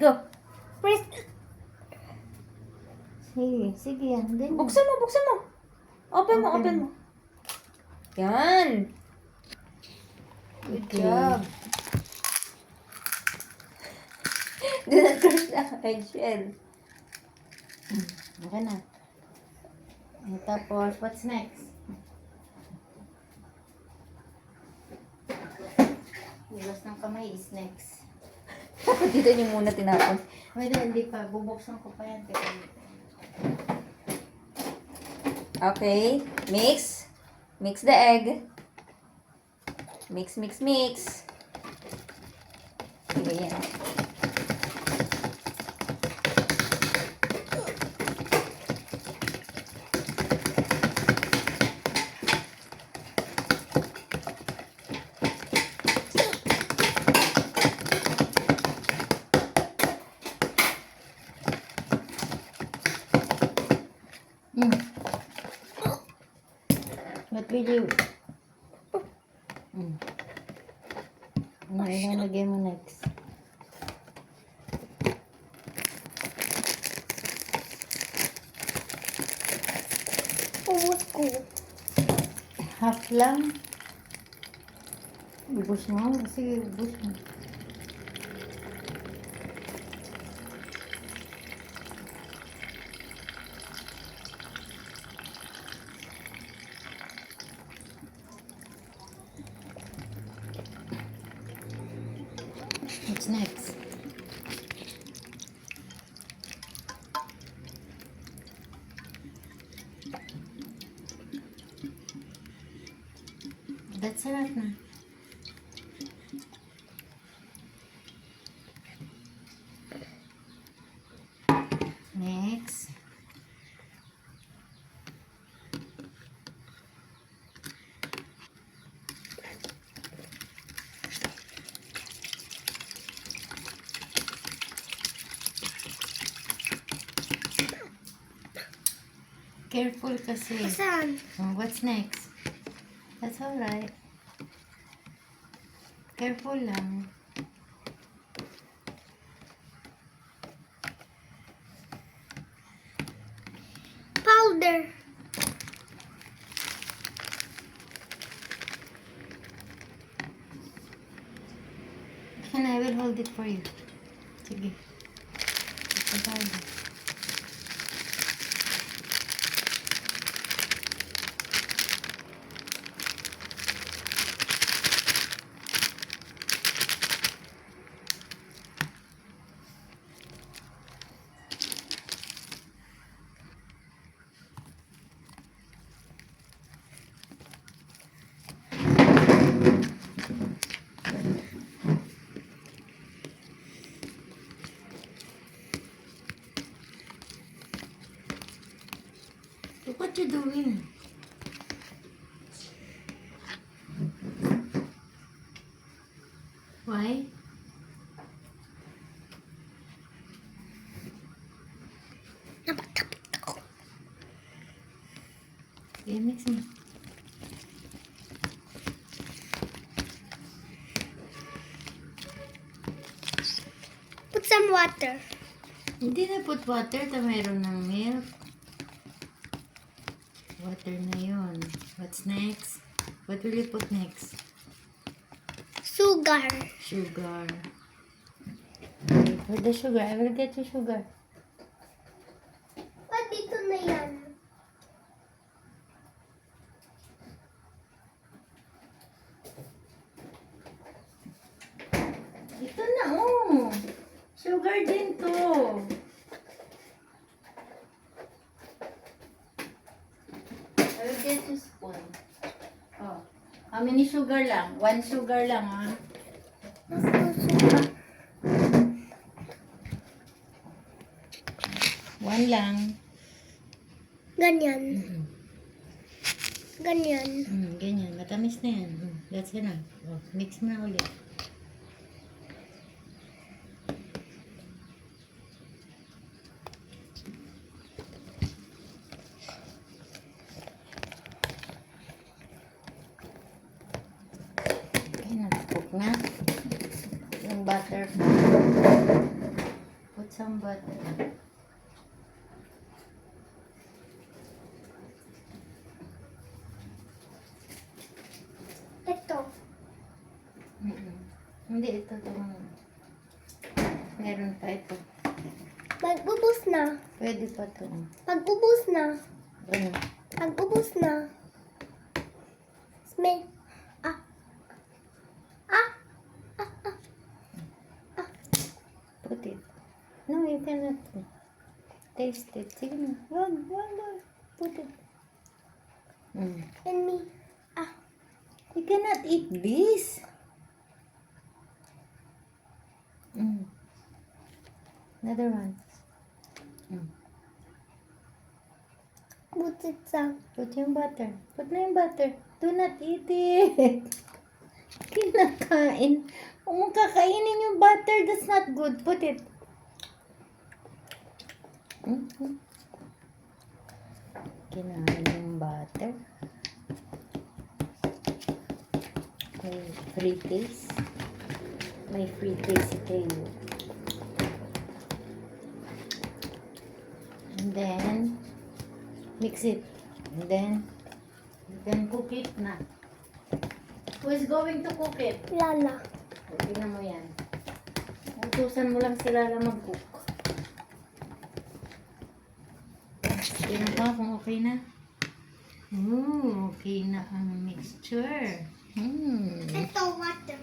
go. Press. Sige, sige yan. Din. Buksan mo, buksan mo. Open mo, open mo. Yan. Good Okay. job. Do not crush the eggshell. Okay na. Tapos, what's next? Hugas ng kamay is next. Dito niyo muna tinapon. Pwede, hindi pa. Bubuksan ko pa yan. Okay. Mix. Mix the egg. Mix, mix, mix. Sige, yan. What will you... Ano ilalagay mo next? Ubus ko. Half lang. Ubus mo. Sige, ubus mo. What's next? That's enough na. Next. Careful kasi. Saan? What's next? That's alright. Careful lang. Powder. And I will hold it for you. Sige. Ito tayo. Look what you're doing. Why? Okay, mix mo. Put some water. Hindi na put water, mayroon ng milk. Water na yun. What's next? What will you put next? Sugar. Sugar. Okay, for the sugar, I will get you sugar. Ba't dito na yan? Ito na, oh. Sugar din to. I will get you spoon. Oh. How many sugar lang? 1 sugar lang, ha? Sugar. 1 lang. Ganyan. Ganyan. Ganyan. Matamis na yan. That's enough. Oh, mix mo na ulit. Okay, nag-cook na. Yung butter. some butter. Ito. Hindi, ito. Meron pa ito. Mag-ubos na. Pwede pa ito. Pag-ubos na. Ano? Pag-ubos na. Smell. Ah. Ah. Put it. No, you cannot. Taste it. Sige na. Wag. Put it. And me. Ah. You cannot eat this. Another one. Put it down. Put yung butter. Put na yung butter. Do not eat it. Kinakain. Kung mong kakainin yung butter, that's not good. Put it. Kinain yung butter. May free taste. May free taste kayo. And then, mix it. And then cook it na. Who is going to cook it? Lala. Tingnan mo yan. Utusan mo lang sila na mag-cook. Tingnan ko kung okay na. Ooh, okay na ang mixture. Ito water.